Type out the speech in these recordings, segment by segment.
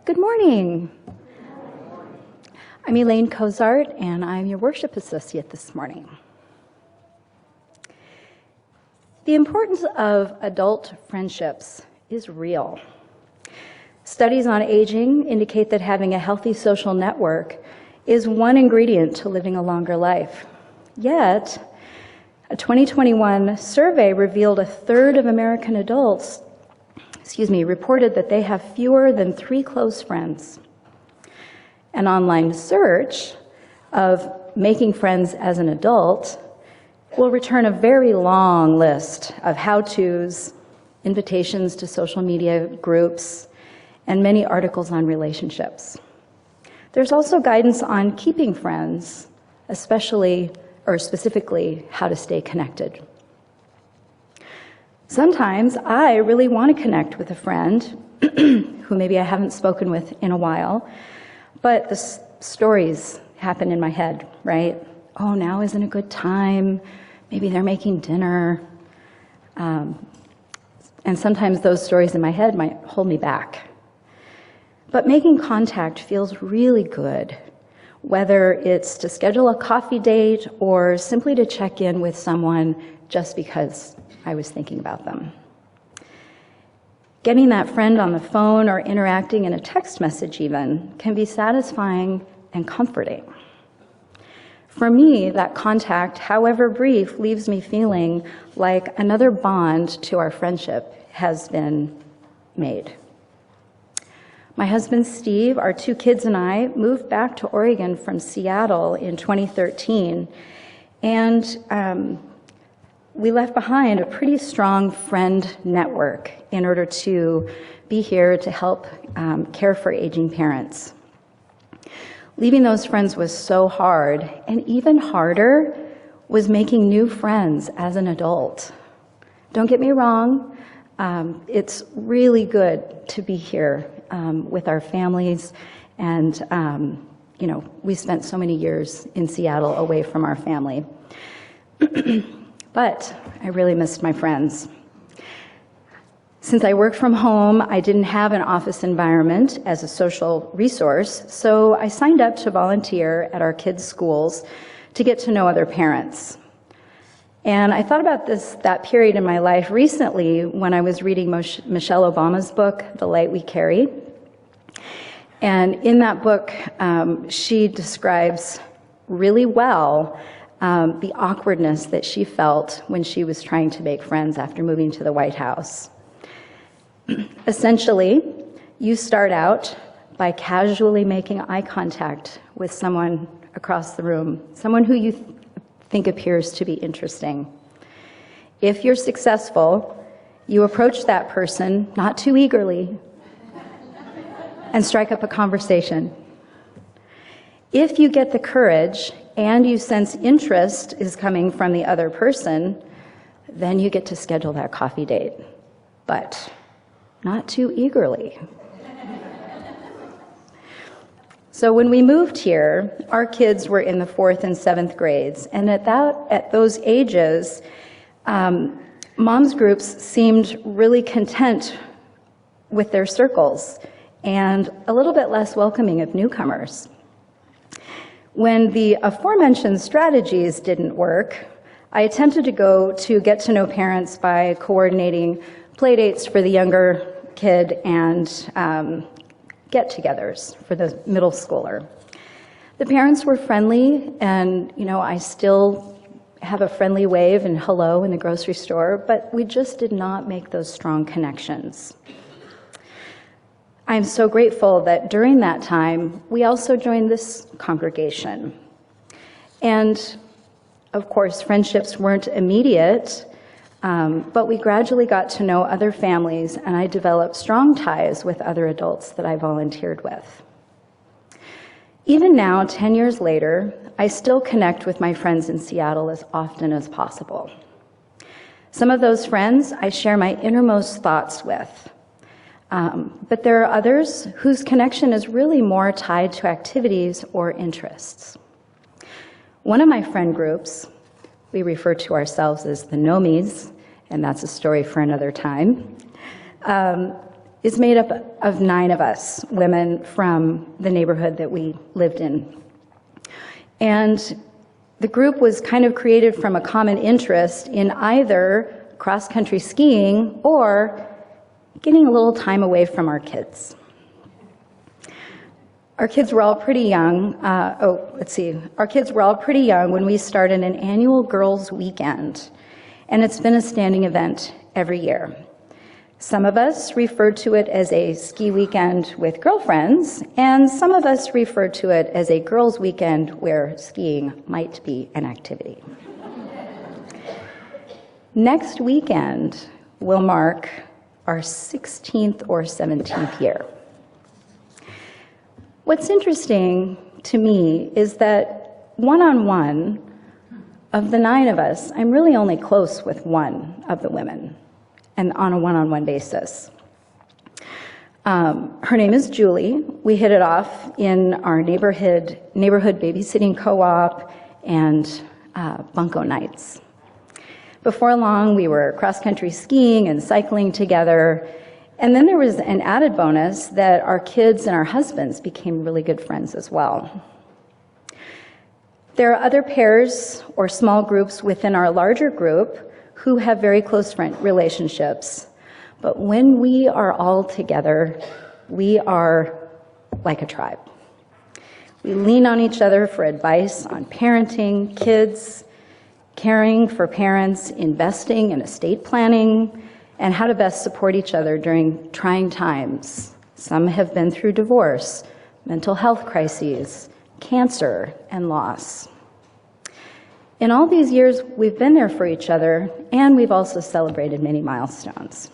Good morning. I'm Elaine Cozart, and I'm your worship associate this morning. The importance of adult friendships is real. Studies on aging indicate that having a healthy social network is one ingredient to living a longer life. Yet, a 2021 survey revealed a third of American adults reported that they have fewer than 3 close friends. An online search of making friends as an adult will return a very long list of how-tos, invitations to social media groups, and many articles on relationships. There's also guidance on keeping friends, specifically how to stay connected. Sometimes I really want to connect with a friend who maybe I haven't spoken with in a while, but the stories happen in my head, right? Oh, now isn't a good time. Maybe they're making dinner. And sometimes those stories in my head might hold me back. But making contact feels really good, whether it's to schedule a coffee date or simply to check in with someone just because I was thinking about them. Getting that friend on the phone or interacting in a text message even can be satisfying and comforting. For me, that contact, however brief, leaves me feeling like another bond to our friendship has been made. My husband, Steve, our 2 kids, and I moved back to Oregon from Seattle in 2013, and we left behind a pretty strong friend network in order to be here to help care for aging parents. Leaving those friends was so hard, and even harder was making new friends as an adult. Don't get me wrong, it's really good to be here with our families, and we spent so many years in Seattle away from our family. But I really missed my friends. Since I worked from home, I didn't have an office environment as a social resource, so I signed up to volunteer at our kids' schools to get to know other parents. And I thought about that period in my life recently when I was reading Michelle Obama's book, The Light We Carry. And in that book, she describes really well the awkwardness that she felt when she was trying to make friends after moving to the White House. Essentially, you start out by casually making eye contact with someone across the room, someone who you think appears to be interesting. If you're successful, you approach that person, not too eagerly, and strike up a conversation. If you get the courage and you sense interest is coming from the other person, then you get to schedule that coffee date, but not too eagerly. So when we moved here, our kids were in the 4th and 7th grades, and at those ages, moms groups seemed really content with their circles and a little bit less welcoming of newcomers. When the aforementioned strategies didn't work, I attempted to get to know parents by coordinating playdates for the younger kid and get-togethers for the middle schooler. The parents were friendly, and I still have a friendly wave and hello in the grocery store, but we just did not make those strong connections. I'm so grateful that during that time, we also joined this congregation. And of course, friendships weren't immediate, but we gradually got to know other families, and I developed strong ties with other adults that I volunteered with. Even now, 10 years later, I still connect with my friends in Seattle as often as possible. Some of those friends I share my innermost thoughts with. But there are others whose connection is really more tied to activities or interests. One of my friend groups, we refer to ourselves as the Nomies, and that's a story for another time, is made up of 9 of us, women from the neighborhood that we lived in. And the group was kind of created from a common interest in either cross-country skiing or getting a little time away from our kids. Our kids were all pretty young. Our kids were all pretty young when we started an annual girls' weekend, and it's been a standing event every year. Some of us refer to it as a ski weekend with girlfriends, and some of us refer to it as a girls' weekend where skiing might be an activity. Next weekend will mark our 16th or 17th year. What's interesting to me is that one-on-one, of the 9 of us, I'm really only close with 1 of the women, and on a one-on-one basis. Her name is Julie. We hit it off in our neighborhood babysitting co-op and bunco nights. Before long, we were cross-country skiing and cycling together, and then there was an added bonus that our kids and our husbands became really good friends as well. There are other pairs or small groups within our larger group who have very close friend relationships, but when we are all together, we are like a tribe. We lean on each other for advice on parenting, kids, caring for parents, investing in estate planning, and how to best support each other during trying times. Some have been through divorce, mental health crises, cancer, and loss. In all these years, we've been there for each other, and we've also celebrated many milestones.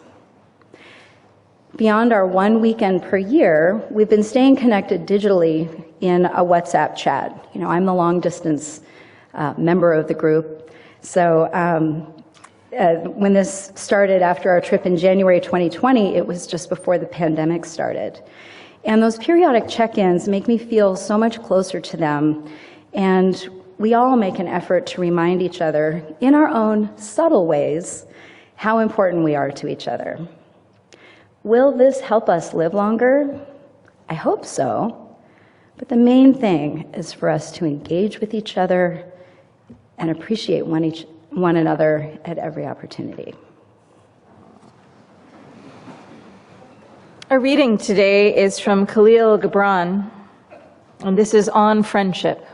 Beyond our 1 weekend per year, we've been staying connected digitally in a WhatsApp chat. You know, I'm the long-distance member of the group. So when this started after our trip in January 2020, it was just before the pandemic started. And those periodic check-ins make me feel so much closer to them, and we all make an effort to remind each other, in our own subtle ways, how important we are to each other. Will this help us live longer? I hope so. But the main thing is for us to engage with each other and appreciate one another at every opportunity. Our reading today is from Kahlil Gibran, and this is on friendship.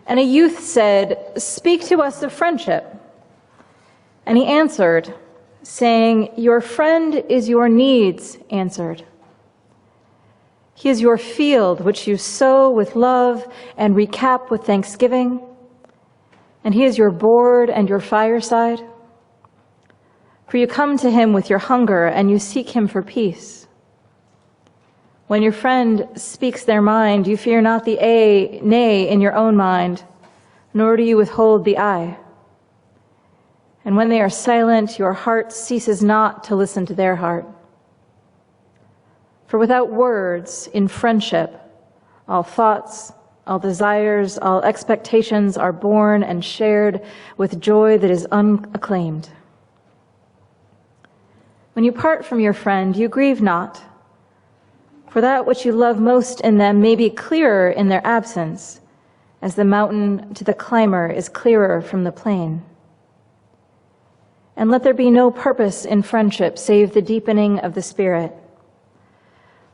And a youth said, "Speak to us of friendship." And he answered, saying, "Your friend is your needs answered. He is your field which you sow with love and recap with thanksgiving, and he is your board and your fireside. For you come to him with your hunger, and you seek him for peace. When your friend speaks their mind, you fear not the nay in your own mind, nor do you withhold the I. And when they are silent, your heart ceases not to listen to their heart. For without words, in friendship, all thoughts, all desires, all expectations are born and shared with joy that is unacclaimed. When you part from your friend, you grieve not, for that which you love most in them may be clearer in their absence, as the mountain to the climber is clearer from the plain. And let there be no purpose in friendship save the deepening of the spirit.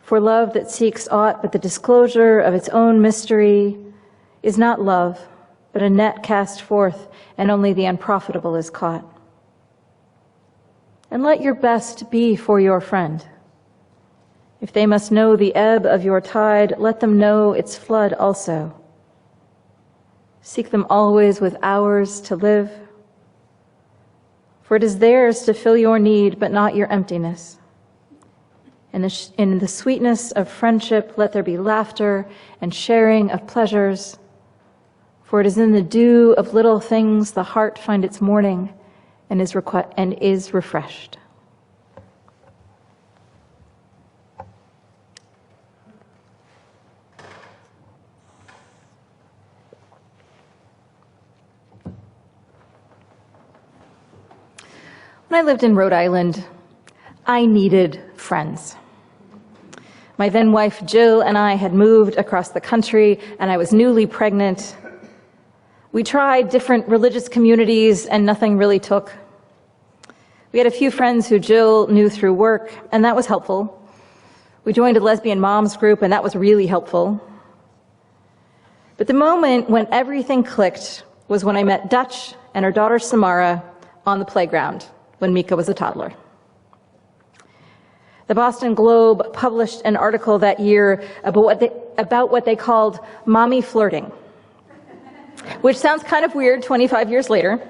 For love that seeks aught but the disclosure of its own mystery is not love, but a net cast forth, and only the unprofitable is caught. And let your best be for your friend. If they must know the ebb of your tide, let them know its flood also. Seek them always with hours to live, for it is theirs to fill your need, but not your emptiness. In the sweetness of friendship, let there be laughter and sharing of pleasures, for it is in the dew of little things the heart finds its morning and is refreshed. When I lived in Rhode Island, I needed friends. My then wife Jill and I had moved across the country, and I was newly pregnant. We tried different religious communities, and nothing really took. We had a few friends who Jill knew through work, and that was helpful. We joined a lesbian moms group, and that was really helpful. But the moment when everything clicked was when I met Dutch and her daughter Samara on the playground when Mika was a toddler. The Boston Globe published an article that year about what they called mommy flirting, which sounds kind of weird 25 years later,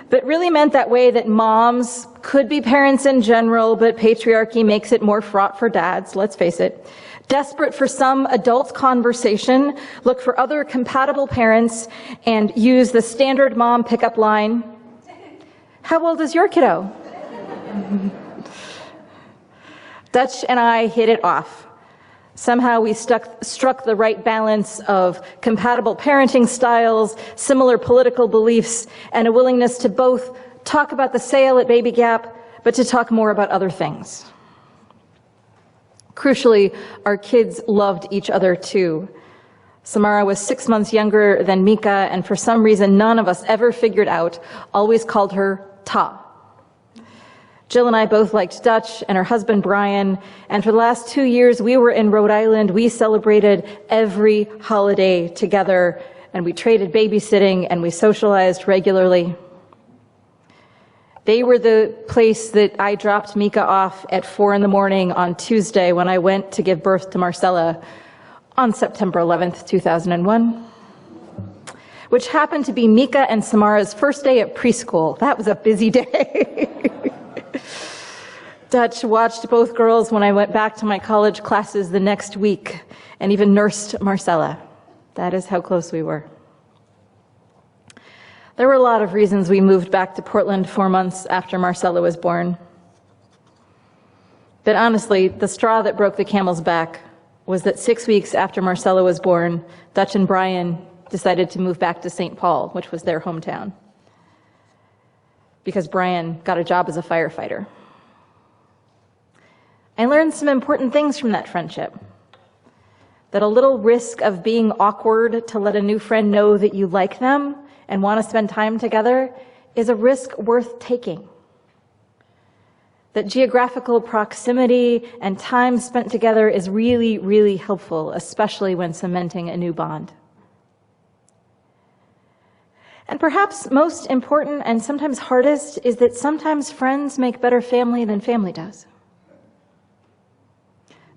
but really meant that way that moms could be parents in general, but patriarchy makes it more fraught for dads, let's face it. Desperate for some adult conversation, look for other compatible parents and use the standard mom pickup line, "How old is your kiddo?" Dutch and I hit it off. Somehow we struck the right balance of compatible parenting styles, similar political beliefs, and a willingness to both talk about the sale at Baby Gap, but to talk more about other things. Crucially, our kids loved each other too. Samara was 6 months younger than Mika, and for some reason none of us ever figured out, always called her Ta. Jill and I both liked Dutch and her husband Brian, and for the last 2 years we were in Rhode Island. We celebrated every holiday together, and we traded babysitting, and we socialized regularly. They were the place that I dropped Mika off at 4 a.m. on Tuesday when I went to give birth to Marcella on September 11th, 2001, which happened to be Mika and Samara's first day at preschool. That was a busy day. Dutch watched both girls when I went back to my college classes the next week and even nursed Marcella. That is how close we were. There were a lot of reasons we moved back to Portland 4 months after Marcella was born. But honestly, the straw that broke the camel's back was that 6 weeks after Marcella was born, Dutch and Brian decided to move back to St. Paul, which was their hometown, because Brian got a job as a firefighter. I learned some important things from that friendship. That a little risk of being awkward to let a new friend know that you like them and want to spend time together is a risk worth taking. That geographical proximity and time spent together is really, really helpful, especially when cementing a new bond. And perhaps most important and sometimes hardest is that sometimes friends make better family than family does.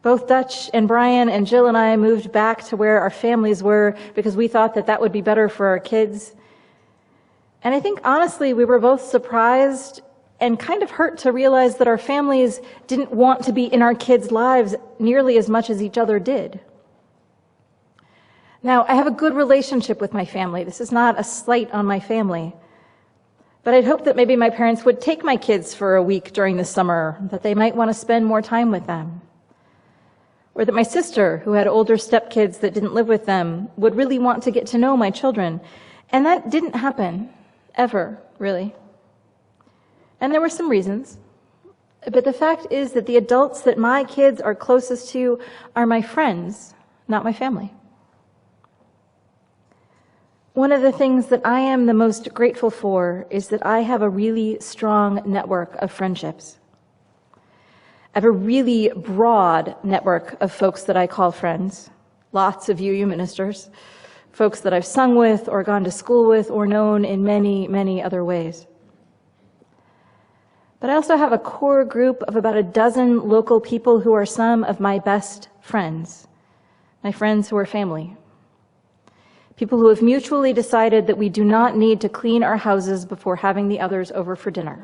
Both Dutch and Brian and Jill and I moved back to where our families were because we thought that that would be better for our kids. And I think honestly, we were both surprised and kind of hurt to realize that our families didn't want to be in our kids' lives nearly as much as each other did. Now, I have a good relationship with my family. This is not a slight on my family. But I'd hope that maybe my parents would take my kids for a week during the summer, that they might want to spend more time with them. Or that my sister, who had older stepkids that didn't live with them, would really want to get to know my children. And that didn't happen, ever, really. And there were some reasons. But the fact is that the adults that my kids are closest to are my friends, not my family. One of the things that I am the most grateful for is that I have a really strong network of friendships. I have a really broad network of folks that I call friends, lots of UU ministers, folks that I've sung with or gone to school with or known in many, many other ways. But I also have a core group of about a dozen local people who are some of my best friends, my friends who are family. People who have mutually decided that we do not need to clean our houses before having the others over for dinner.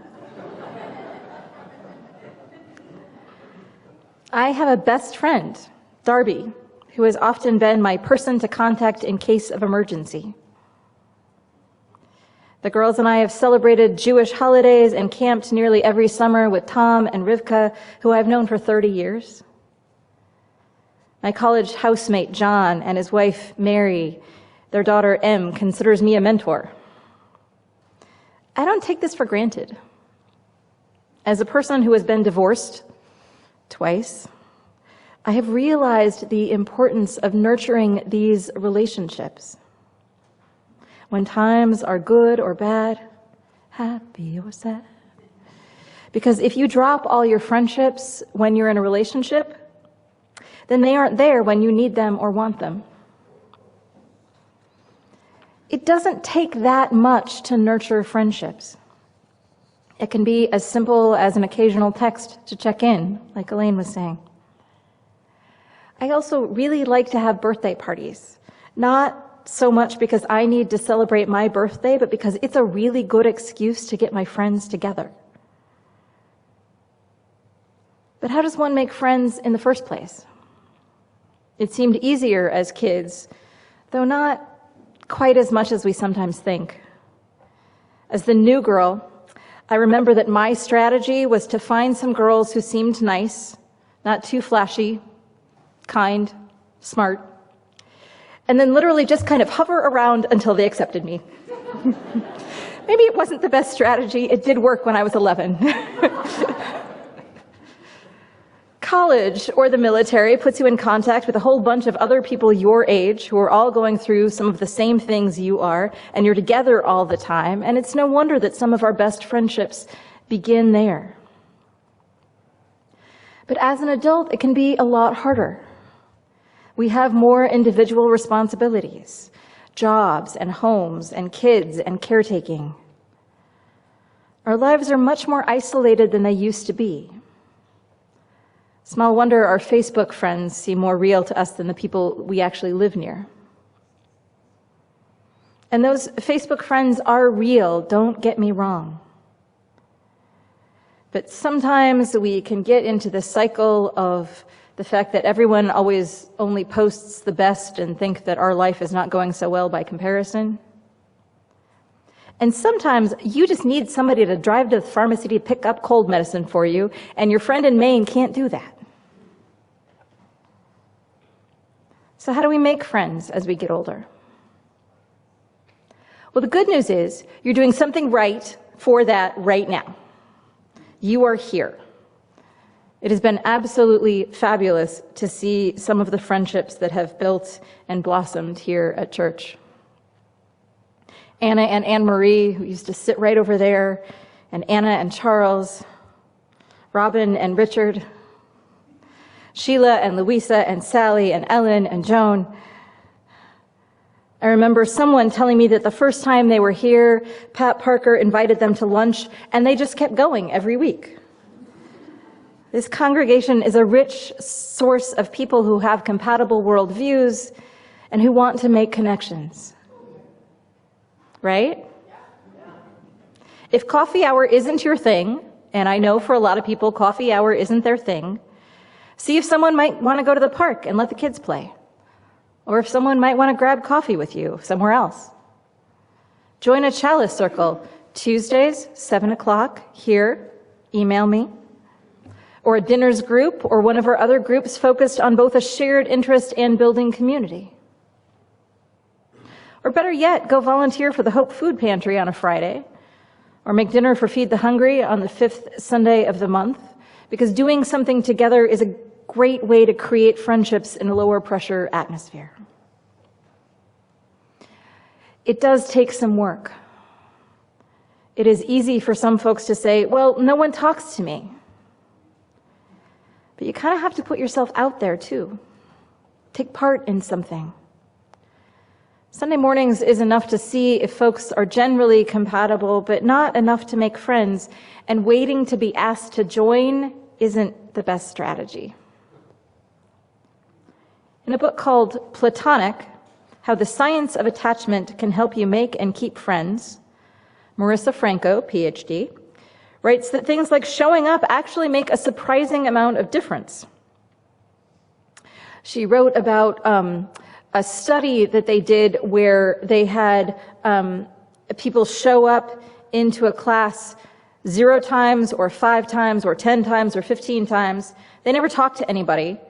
I have a best friend, Darby, who has often been my person to contact in case of emergency. The girls and I have celebrated Jewish holidays and camped nearly every summer with Tom and Rivka, who I've known for 30 years. My college housemate, John, and his wife, Mary, their daughter, Em, considers me a mentor. I don't take this for granted. As a person who has been divorced twice, I have realized the importance of nurturing these relationships. When times are good or bad, happy or sad. Because if you drop all your friendships when you're in a relationship, then they aren't there when you need them or want them. It doesn't take that much to nurture friendships. It can be as simple as an occasional text to check in, like Elaine was saying. I also really like to have birthday parties, not so much because I need to celebrate my birthday, but because it's a really good excuse to get my friends together. But how does one make friends in the first place? It seemed easier as kids, though not quite as much as we sometimes think. As the new girl, I remember that my strategy was to find some girls who seemed nice, not too flashy, kind, smart, and then literally just kind of hover around until they accepted me. Maybe it wasn't the best strategy. It did work when I was 11. College or the military puts you in contact with a whole bunch of other people your age who are all going through some of the same things you are, and you're together all the time, and it's no wonder that some of our best friendships begin there. But as an adult, it can be a lot harder. We have more individual responsibilities, jobs and homes and kids and caretaking. Our lives are much more isolated than they used to be. Small wonder our Facebook friends seem more real to us than the people we actually live near. And those Facebook friends are real, don't get me wrong. But sometimes we can get into the cycle of the fact that everyone always only posts the best and think that our life is not going so well by comparison. And sometimes you just need somebody to drive to the pharmacy to pick up cold medicine for you, and your friend in Maine can't do that. So how do we make friends as we get older? Well, the good news is you're doing something right for that right now. You are here. It has been absolutely fabulous to see some of the friendships that have built and blossomed here at church. Anna and Anne-Marie, who used to sit right over there, and Anna and Charles, Robin and Richard, Sheila and Louisa and Sally and Ellen and Joan. I remember someone telling me that the first time they were here, Pat Parker invited them to lunch, and they just kept going every week. This congregation is a rich source of people who have compatible worldviews and who want to make connections. Right? If coffee hour isn't your thing, and I know for a lot of people coffee hour isn't their thing, see if someone might want to go to the park and let the kids play. Or if someone might want to grab coffee with you somewhere else. Join a chalice circle, Tuesdays, 7 o'clock, here, email me. Or a dinners group, or one of our other groups focused on both a shared interest and building community. Or better yet, go volunteer for the Hope Food Pantry on a Friday, or make dinner for Feed the Hungry on the 5th Sunday of the month, because doing something together is a great way to create friendships in a lower pressure atmosphere. It does take some work. It is easy for some folks to say, well, no one talks to me. But you kind of have to put yourself out there too. Take part in something. Sunday mornings is enough to see if folks are generally compatible, but not enough to make friends, and waiting to be asked to join isn't the best strategy. In a book called Platonic, How the Science of Attachment Can Help You Make and Keep Friends, Marissa Franco, PhD, writes that things like showing up actually make a surprising amount of difference. She wrote about a study that they did where they had people show up into a class 0 times or 5 times or 10 times or 15 times. They never talked to anybody,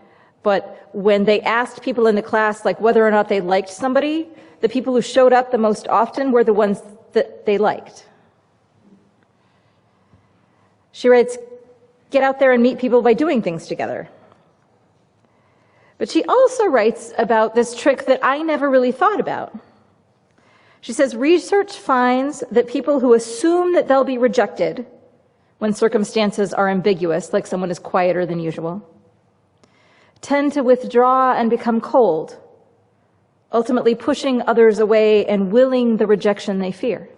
but when they asked people in the class like whether or not they liked somebody, the people who showed up the most often were the ones that they liked. She writes, get out there and meet people by doing things together. But she also writes about this trick that I never really thought about. She says, research finds that people who assume that they'll be rejected when circumstances are ambiguous, like someone is quieter than usual, tend to withdraw and become cold, ultimately pushing others away and willing the rejection they fear.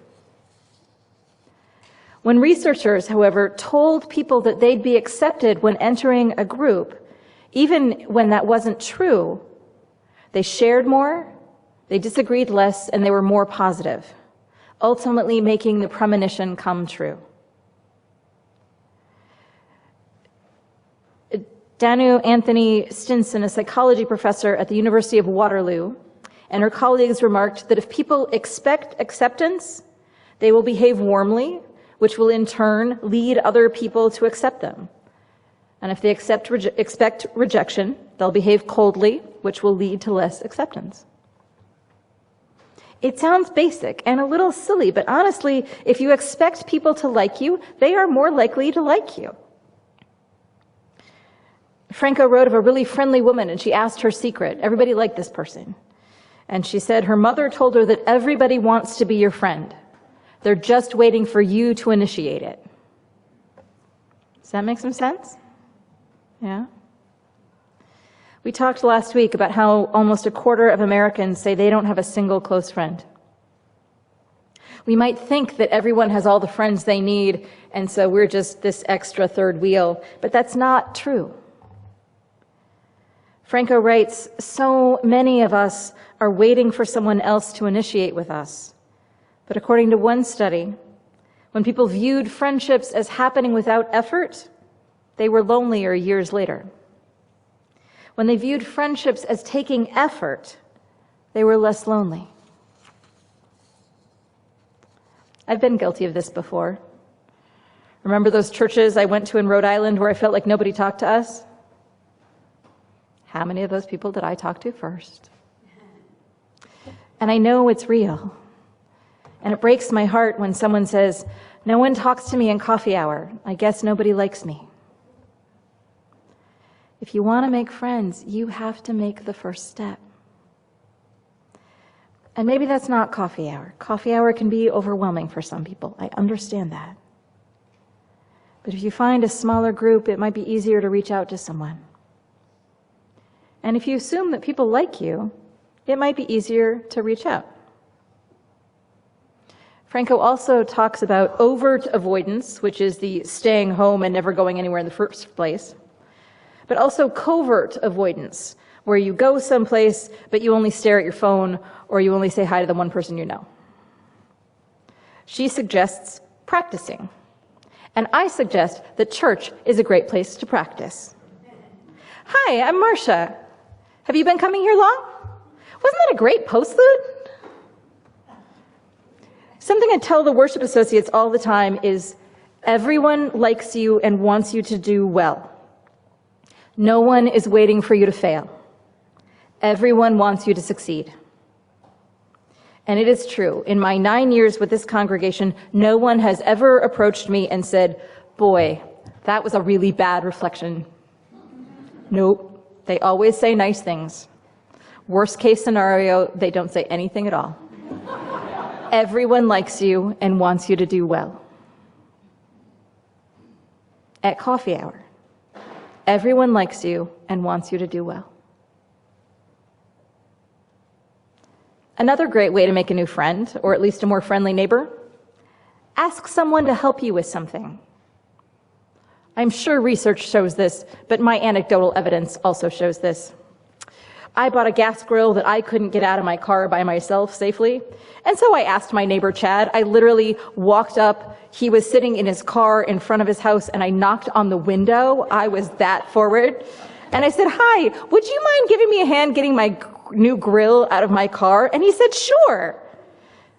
When researchers, however, told people that they'd be accepted when entering a group, even when that wasn't true, they shared more, they disagreed less, and they were more positive, ultimately making the premonition come true. Danu Anthony Stinson, a psychology professor at the University of Waterloo, and her colleagues remarked that if people expect acceptance, they will behave warmly, which will in turn lead other people to accept them. And if they expect rejection, they'll behave coldly, which will lead to less acceptance. It sounds basic and a little silly, but honestly, if you expect people to like you, they are more likely to like you. Franco wrote of a really friendly woman, and she asked her secret. Everybody liked this person. And she said her mother told her that everybody wants to be your friend. They're just waiting for you to initiate it. Does that make some sense? Yeah? We talked last week about how almost a quarter of Americans say they don't have a single close friend. We might think that everyone has all the friends they need, and so we're just this extra third wheel, but that's not true. Franco writes, so many of us are waiting for someone else to initiate with us. But according to one study, when people viewed friendships as happening without effort, they were lonelier years later. When they viewed friendships as taking effort, they were less lonely. I've been guilty of this before. Remember those churches I went to in Rhode Island where I felt like nobody talked to us? How many of those people did I talk to first? And I know it's real. And it breaks my heart when someone says, no one talks to me in coffee hour. I guess nobody likes me. If you want to make friends, you have to make the first step. And maybe that's not coffee hour. Coffee hour can be overwhelming for some people. I understand that. But if you find a smaller group, it might be easier to reach out to someone. And if you assume that people like you, it might be easier to reach out. Franco also talks about overt avoidance, which is the staying home and never going anywhere in the first place, but also covert avoidance, where you go someplace, but you only stare at your phone, or you only say hi to the one person you know. She suggests practicing, and I suggest that church is a great place to practice. Hi, I'm Marcia. Have you been coming here long? Wasn't that a great postlude? Something I tell the worship associates all the time is, everyone likes you and wants you to do well. No one is waiting for you to fail. Everyone wants you to succeed. And it is true. In my 9 years with this congregation, no one has ever approached me and said, boy, that was a really bad reflection. Nope. They always say nice things. Worst case scenario, they don't say anything at all. Everyone likes you and wants you to do well. At coffee hour, everyone likes you and wants you to do well. Another great way to make a new friend, or at least a more friendly neighbor, ask someone to help you with something. I'm sure research shows this, but my anecdotal evidence also shows this. I bought a gas grill that I couldn't get out of my car by myself safely, and so I asked my neighbor Chad. I literally walked up, he was sitting in his car in front of his house, and I knocked on the window. I was that forward. And I said, hi, would you mind giving me a hand getting my new grill out of my car? And he said, sure.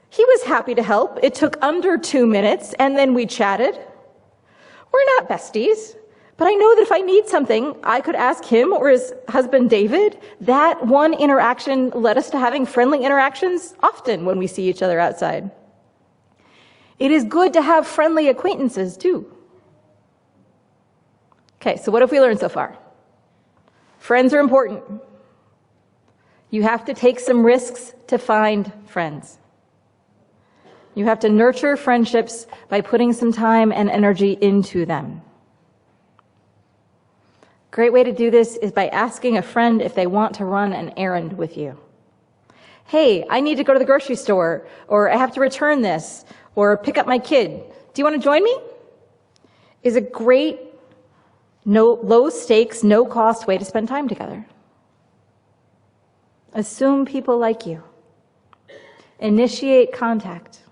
He was happy to help. It took under 2 minutes, and then we chatted. We're not besties, but I know that if I need something, I could ask him or his husband, David. That one interaction led us to having friendly interactions often when we see each other outside. It is good to have friendly acquaintances, too. Okay, so what have we learned so far? Friends are important. You have to take some risks to find friends. You have to nurture friendships by putting some time and energy into them. Great way to do this is by asking a friend if they want to run an errand with you. Hey, I need to go to the grocery store, or I have to return this, or pick up my kid. Do you want to join me? Is a great, low stakes, no cost way to spend time together. Assume people like you. Initiate contact.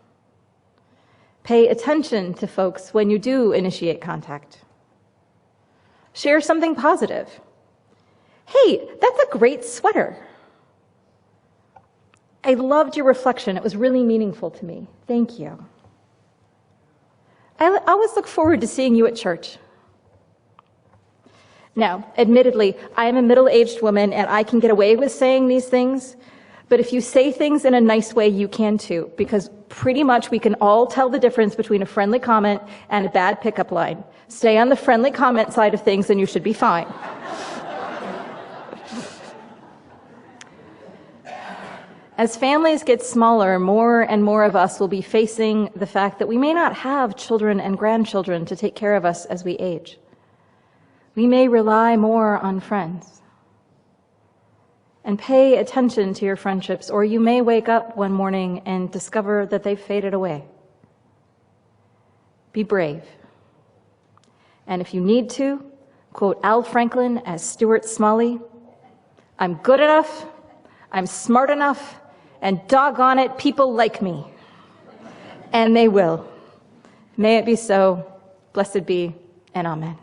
Pay attention to folks when you do initiate contact. Share something positive. Hey, that's a great sweater. I loved your reflection. It was really meaningful to me. Thank you. I always look forward to seeing you at church. Now, admittedly, I am a middle-aged woman and I can get away with saying these things, but if you say things in a nice way, you can too, because pretty much we can all tell the difference between a friendly comment and a bad pickup line. Stay on the friendly comment side of things and you should be fine. As families get smaller, more and more of us will be facing the fact that we may not have children and grandchildren to take care of us as we age. We may rely more on friends. And pay attention to your friendships, or you may wake up one morning and discover that they've faded away. Be brave. And if you need to, quote Al Franklin as Stuart Smalley, "I'm good enough, I'm smart enough, and doggone it, people like me." And they will. May it be so. Blessed be, and amen.